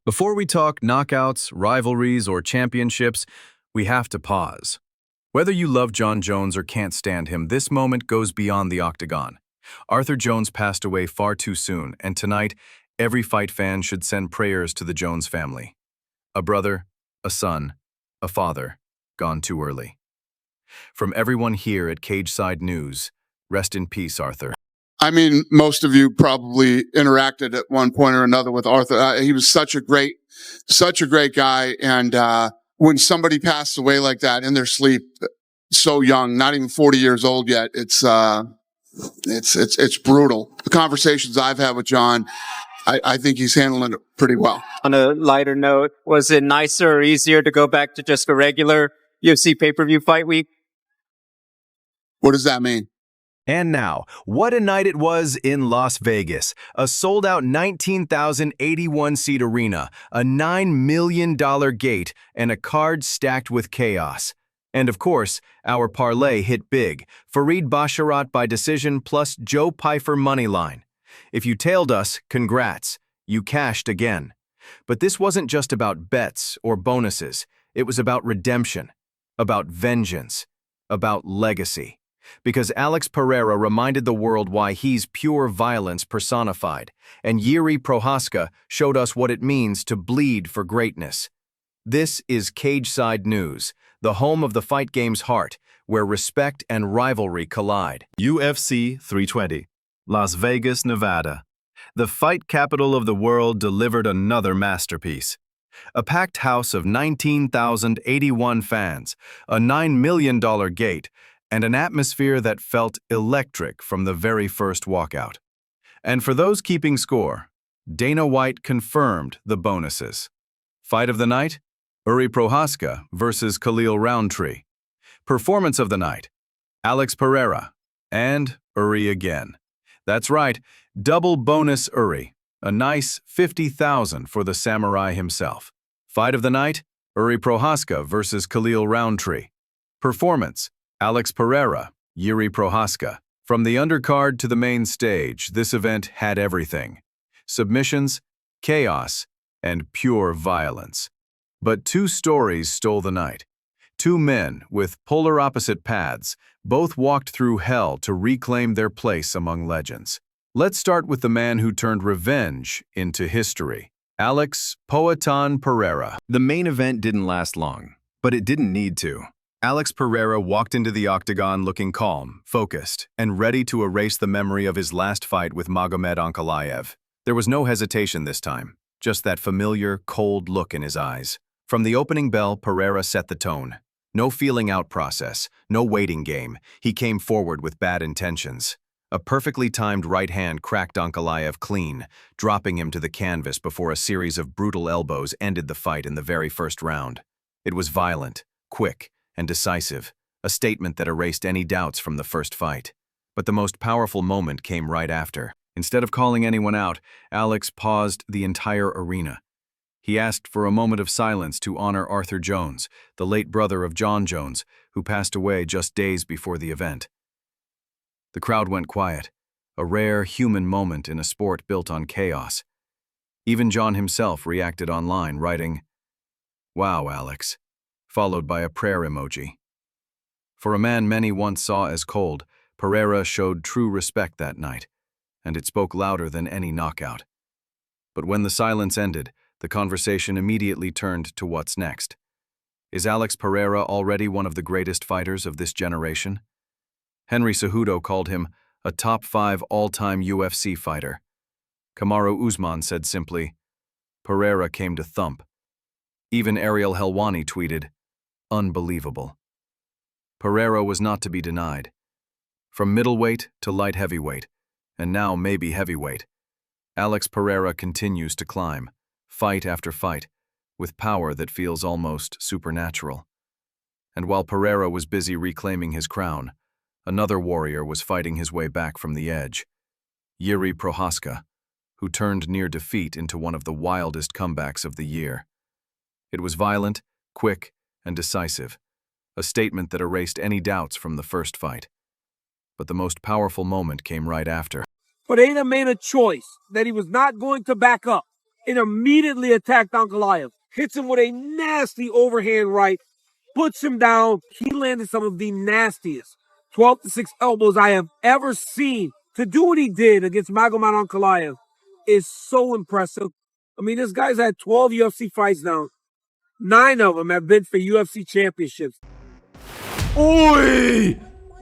Before we talk knockouts, rivalries, or championships, we have to pause. Whether you love Jon Jones or can't stand him, this moment goes beyond the octagon. Arthur Jones passed away far too soon, and tonight, every fight fan should send prayers to the Jones family. A brother, a son, a father, gone too early. From everyone here at Cageside News, rest in peace, Arthur. I mean, most of you probably interacted at one point or another with Arthur. He was such a great guy. And when somebody passed away like that in their sleep, so young, not even 40 years old yet, it's brutal. The conversations I've had with Jon, I think he's handling it pretty well. On a lighter note, was it nicer or easier to go back to just a regular UFC pay-per-view fight week? What does that mean? And now, what a night it was in Las Vegas. A sold-out 19,081-seat arena, a $9 million gate, and a card stacked with chaos. And of course, our parlay hit big. Farid Basharat by decision plus Joe Pyfer moneyline. If you tailed us, congrats. You cashed again. But this wasn't just about bets or bonuses. It was about redemption, about vengeance, about legacy. Because Alex Pereira reminded the world why he's pure violence personified, and Jiří Procházka showed us what it means to bleed for greatness. This is Cageside News, the home of the fight game's heart, where respect and rivalry collide. UFC 320, Las Vegas, Nevada. The fight capital of the world delivered another masterpiece. A packed house of 19,081 fans, a $9 million gate, and an atmosphere that felt electric from the very first walkout. And for those keeping score, Dana White confirmed the bonuses. Fight of the night? Jiří Procházka versus Khalil Rountree. Performance of the night? Alex Pereira and Jiří again. That's right, double bonus Jiří, a nice $50,000 for the samurai himself. Fight of the night? Jiří Procházka versus Khalil Rountree. Performance? Alex Pereira, Jiří Procházka. From the undercard to the main stage, this event had everything. Submissions, chaos, and pure violence. But two stories stole the night. Two men with polar opposite paths both walked through hell to reclaim their place among legends. Let's start with the man who turned revenge into history. Alex Poatan Pereira. The main event didn't last long, but it didn't need to. Alex Pereira walked into the octagon looking calm, focused, and ready to erase the memory of his last fight with Magomed Ankalaev. There was no hesitation this time, just that familiar, cold look in his eyes. From the opening bell, Pereira set the tone. No feeling-out process, no waiting game. He came forward with bad intentions. A perfectly timed right hand cracked Ankalaev clean, dropping him to the canvas before a series of brutal elbows ended the fight in the very first round. It was violent, quick, and decisive, a statement that erased any doubts from the first fight. But the most powerful moment came right after. Instead of calling anyone out, Alex paused the entire arena. He asked for a moment of silence to honor Arthur Jones, the late brother of Jon Jones, who passed away just days before the event. The crowd went quiet, a rare human moment in a sport built on chaos. Even Jon himself reacted online, writing, "Wow, Alex," followed by a prayer emoji. For a man many once saw as cold, Pereira showed true respect that night, and it spoke louder than any knockout. But when the silence ended, the conversation immediately turned to what's next. Is Alex Pereira already one of the greatest fighters of this generation? Henry Cejudo called him a top 5 all-time UFC fighter. Kamaru Usman said simply, "Pereira came to thump." Even Ariel Helwani tweeted, "Unbelievable." Pereira was not to be denied. From middleweight to light heavyweight, and now maybe heavyweight, Alex Pereira continues to climb, fight after fight, with power that feels almost supernatural. And while Pereira was busy reclaiming his crown, another warrior was fighting his way back from the edge. Jiří Procházka, who turned near defeat into one of the wildest comebacks of the year. It was violent, quick, and decisive, a statement that erased any doubts from the first fight. But the most powerful moment came right after. Pereira made a choice that he was not going to back up. and immediately attacked Ankalaev. Hits him with a nasty overhand right, puts him down. He landed some of the nastiest 12-6 elbows I have ever seen. To do what he did against Magomed Ankalaev is so impressive. I mean, this guy's had 12 UFC fights now. 9 of them have been for UFC championships. Oi!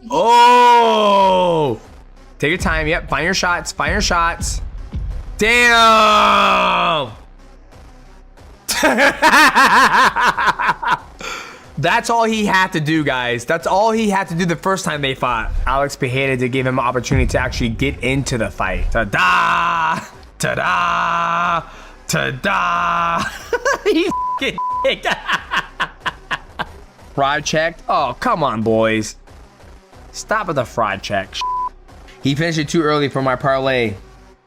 Oh! Take your time. Yep. Find your shots. Find your shots. Damn! That's all he had to do, guys. That's all he had to do the first time they fought. Alex Pereira to give him an opportunity to actually get into the fight. Ta-da! Ta-da! Ta-da! He f***ing kicked. Fraud checked? Oh, come on, boys. Stop with the fraud check. He finished it too early for my parlay.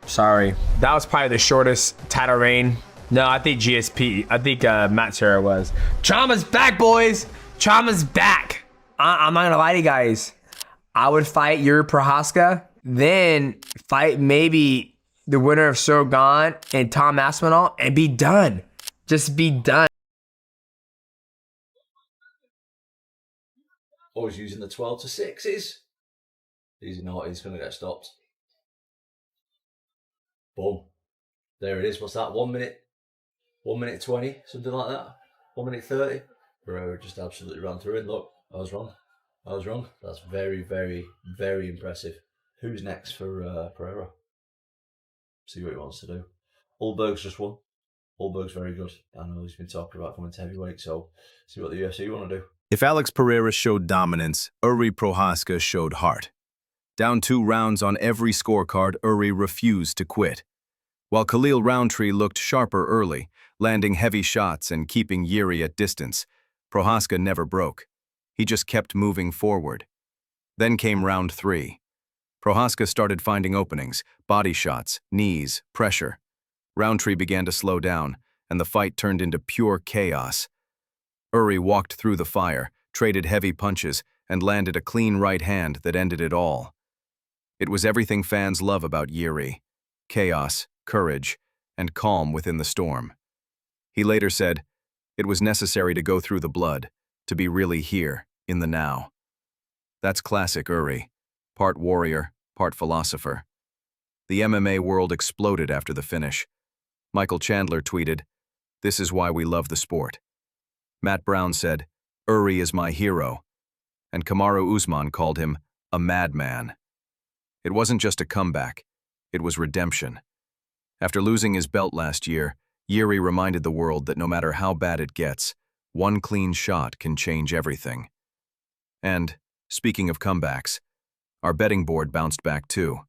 Sorry. That was probably the shortest title reign. No, I think GSP. I think Matt Serra was. Chama's back, boys. Chama's back. I'm not gonna lie to you guys. I would fight Yuri Prochazka, then fight maybe the winner of Shogun and Tom Aspinall and be done. Just be done. Always using the 12 to 6s. Easy not, he's going to get stopped. Boom. There it is. What's that? 1 minute? 1 minute 20? Something like that? 1 minute 30? Pereira just absolutely ran through it. Look, I was wrong. I was wrong. That's very, very, very impressive. Who's next for Pereira? See what he wants to do. Ulberg's just won. Ulberg's very good. I know he's been talking about coming to heavyweight, so see what the UFC want to do. If Alex Pereira showed dominance, Yuri Prochazka showed heart. Down 2 rounds on every scorecard, Yuri refused to quit. While Khalil Roundtree looked sharper early, landing heavy shots and keeping Yuri at distance, Prochazka never broke. He just kept moving forward. Then came round 3. Prochazka started finding openings, body shots, knees, pressure. Roundtree began to slow down, and the fight turned into pure chaos. Yuri walked through the fire, traded heavy punches, and landed a clean right hand that ended it all. It was everything fans love about Yuri: chaos, courage, and calm within the storm. He later said, "It was necessary to go through the blood, to be really here, in the now." That's classic Yuri, part warrior, part philosopher. The MMA world exploded after the finish. Michael Chandler tweeted, "This is why we love the sport." Matt Brown said, "Yuri is my hero." And Kamaru Usman called him a madman. It wasn't just a comeback, it was redemption. After losing his belt last year, Yuri reminded the world that no matter how bad it gets, one clean shot can change everything. And, speaking of comebacks, our betting board bounced back too.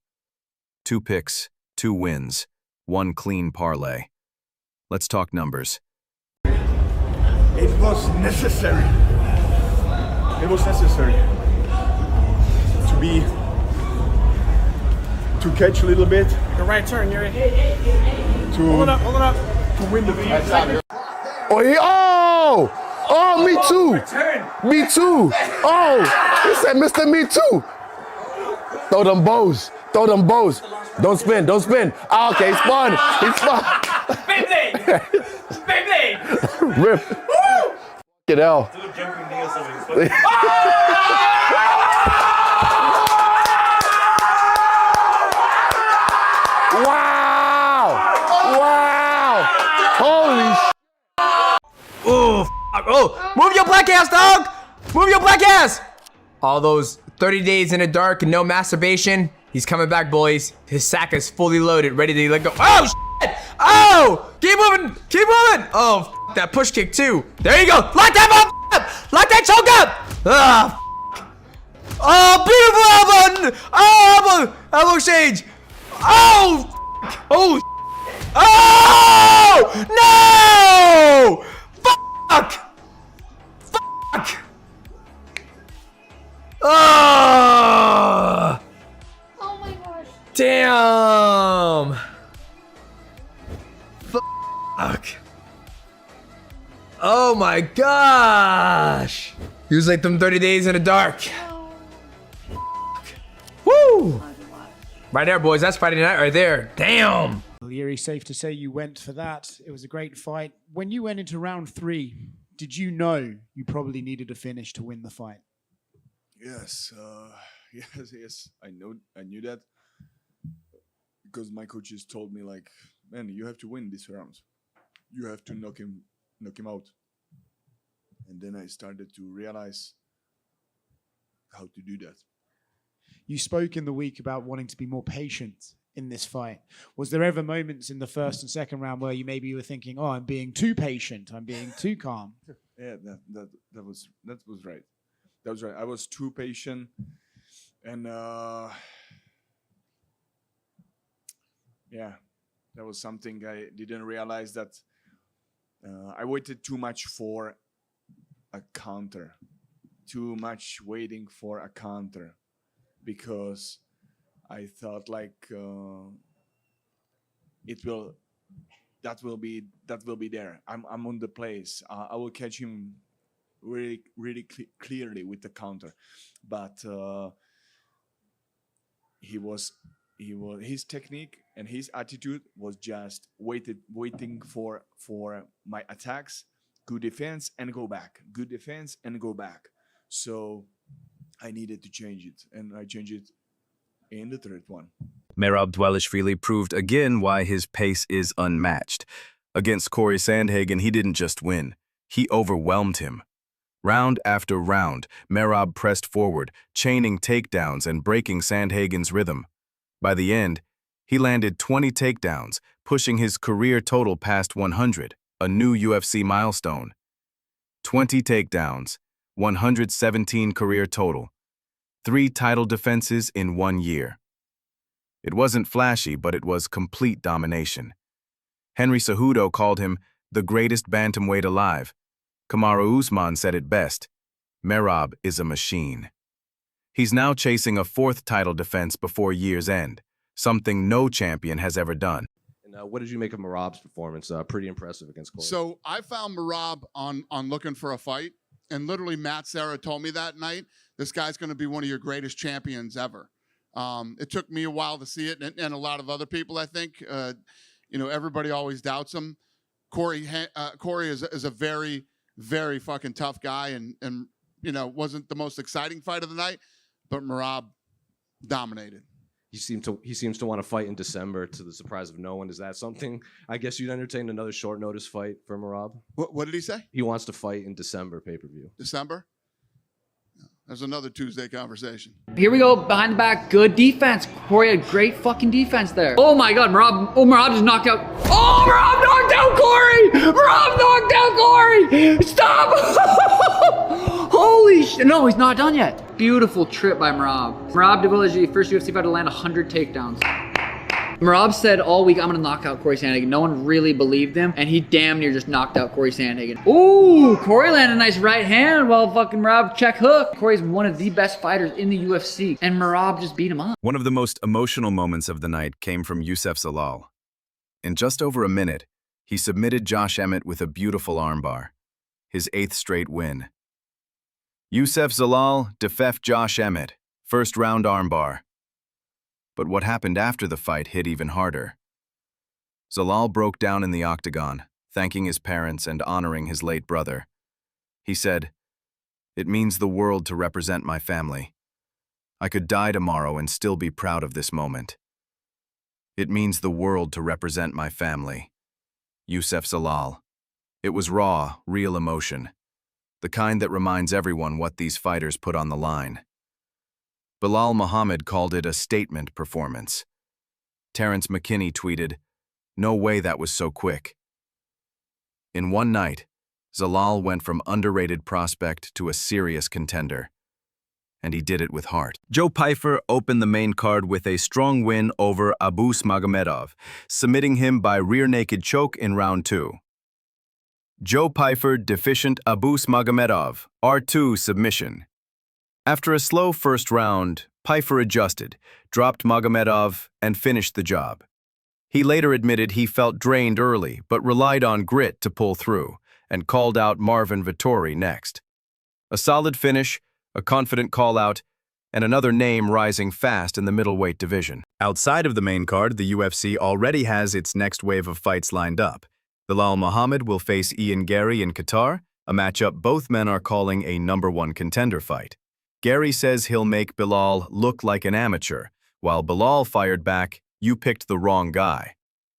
2 picks, 2 wins, 1 clean parlay. Let's talk numbers. It was necessary. It was necessary to catch a little bit. The right turn, Yuri. Hold up. To win the fight. Oh, me too. Me too. Oh, he said, Mr. Me too. Throw them bows. Don't spin. Ah, okay, he spun. Spin blade! Rip. Get out. Wow. Holy sh**. Oh, move your black ass, dog! Move your black ass! All those 30 days in the dark and no masturbation. He's coming back, boys. His sack is fully loaded, ready to let go. Oh, shit! Oh! Keep moving! Oh, that push kick, too. There you go. Lock that up! Lock that choke up! Ah, oh, beautiful elbow! Oh, elbow exchange! Oh! Oh! Oh! No! Fuck! Oh! Oh my gosh. Damn! Fuck! Oh my gosh! He was like them 30 days in the dark. Woo! Right there, boys. That's Friday night right there. Damn! Yuri, safe to say you went for that. It was a great fight. When you went into round 3, did you know you probably needed a finish to win the fight? Yes, yes. I knew that because my coaches told me like, man, you have to win this round. You have to knock him out. And then I started to realize how to do that. You spoke in the week about wanting to be more patient in this fight. Was there ever moments in the first and second round where you were thinking, "Oh, I'm being too patient. I'm being too calm"? Yeah, that was right. That was right. I was too patient, and yeah, that was something I didn't realize that I waited too much for a counter, too much waiting for a counter, because I thought like that will be there. I'm on the place. I will catch him really clearly with the counter, but his technique and his attitude was just waiting for my attacks. Good defense and go back. Good defense and go back. So I needed to change it, and I changed it in the third one. Merab Dvalishvili proved again why his pace is unmatched. Against Corey Sandhagen, he didn't just win. He overwhelmed him. Round after round, Merab pressed forward, chaining takedowns and breaking Sandhagen's rhythm. By the end, he landed 20 takedowns, pushing his career total past 100, a new UFC milestone. 20 takedowns, 117 career total. 3 title defenses in 1 year. It wasn't flashy, but it was complete domination. Henry Cejudo called him the greatest bantamweight alive. Kamaru Usman said it best: Merab is a machine. He's now chasing a 4th title defense before year's end, something no champion has ever done. And what did you make of Merab's performance? Pretty impressive against Corey. So I found Merab on looking for a fight, and literally Matt Serra told me that night, this guy's going to be one of your greatest champions ever. It took me a while to see it, and a lot of other people, I think. Everybody always doubts him. Corey is a very, very fucking tough guy, and wasn't the most exciting fight of the night, but Merab dominated. He seems to want to fight in December, to the surprise of no one. Is that something? I guess you'd entertain another short notice fight for Merab? What did he say? He wants to fight in December pay-per-view. December? There's another Tuesday conversation. Here we go, behind the back, good defense. Corey had great fucking defense there. Oh my God, Merab just knocked out. Oh, Merab knocked out Corey! Merab knocked out Corey! Stop! Holy shit, no, he's not done yet. Beautiful trip by Merab. Merab Dvalishvili, first UFC fighter to land 100 takedowns. Merab said all week, I'm gonna knock out Corey Sandhagen. No one really believed him, and he damn near just knocked out Corey Sandhagen. Ooh, Corey landed a nice right hand while fucking Merab check hook. Corey's one of the best fighters in the UFC, and Merab just beat him up. One of the most emotional moments of the night came from Youssef Zalal. In just over a minute, he submitted Josh Emmett with a beautiful armbar, his 8th straight win. Youssef Zalal defeated Josh Emmett, 1st round armbar. But what happened after the fight hit even harder. Zalal broke down in the octagon, thanking his parents and honoring his late brother. He said, "It means the world to represent my family. I could die tomorrow and still be proud of this moment. It means the world to represent my family." Youssef Zalal. It was raw, real emotion, the kind that reminds everyone what these fighters put on the line. Bilal Muhammad called it a statement performance. Terrence McKinney tweeted, "No way that was so quick." In one night, Zalal went from underrated prospect to a serious contender. And he did it with heart. Joe Pyfer opened the main card with a strong win over Abus Magomedov, submitting him by rear naked choke in round 2. Joe Pyfer deficient Abus Magomedov, R2 submission. After a slow first round, Pyfer adjusted, dropped Magomedov, and finished the job. He later admitted he felt drained early, but relied on grit to pull through, and called out Marvin Vettori next. A solid finish, a confident call-out, and another name rising fast in the middleweight division. Outside of the main card, the UFC already has its next wave of fights lined up. Bilal Muhammad will face Ian Gary in Qatar, a matchup both men are calling a #1 contender fight. Gary says he'll make Bilal look like an amateur, while Bilal fired back, "You picked the wrong guy."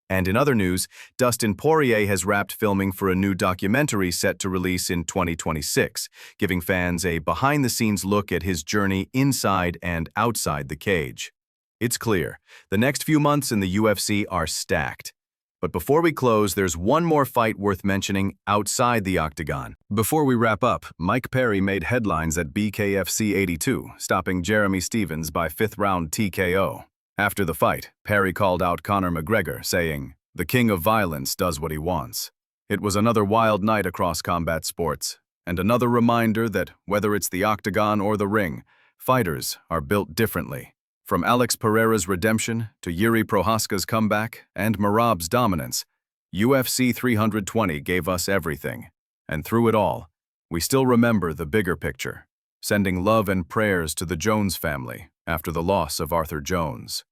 And in other news, Dustin Poirier has wrapped filming for a new documentary set to release in 2026, giving fans a behind-the-scenes look at his journey inside and outside the cage. It's clear, the next few months in the UFC are stacked. But before we close, there's one more fight worth mentioning outside the octagon. Before we wrap up, Mike Perry made headlines at BKFC 82, stopping Jeremy Stevens by 5th-round TKO. After the fight, Perry called out Conor McGregor, saying, "The king of violence does what he wants." It was another wild night across combat sports, and another reminder that whether it's the octagon or the ring, fighters are built differently. From Alex Pereira's redemption to Yuri Prohaska's comeback and Merab's dominance, UFC 320 gave us everything. And through it all, we still remember the bigger picture, sending love and prayers to the Jones family after the loss of Arthur Jones.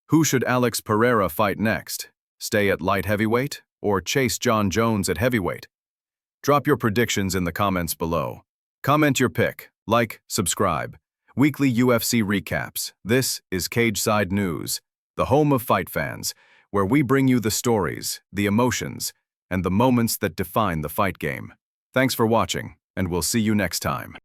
Who should Alex Pereira fight next? Stay at light heavyweight or chase John Jones at heavyweight? Drop your predictions in the comments below. Comment your pick, like, subscribe. Weekly UFC recaps. This is Cageside News, the home of fight fans, where we bring you the stories, the emotions, and the moments that define the fight game. Thanks for watching, and we'll see you next time.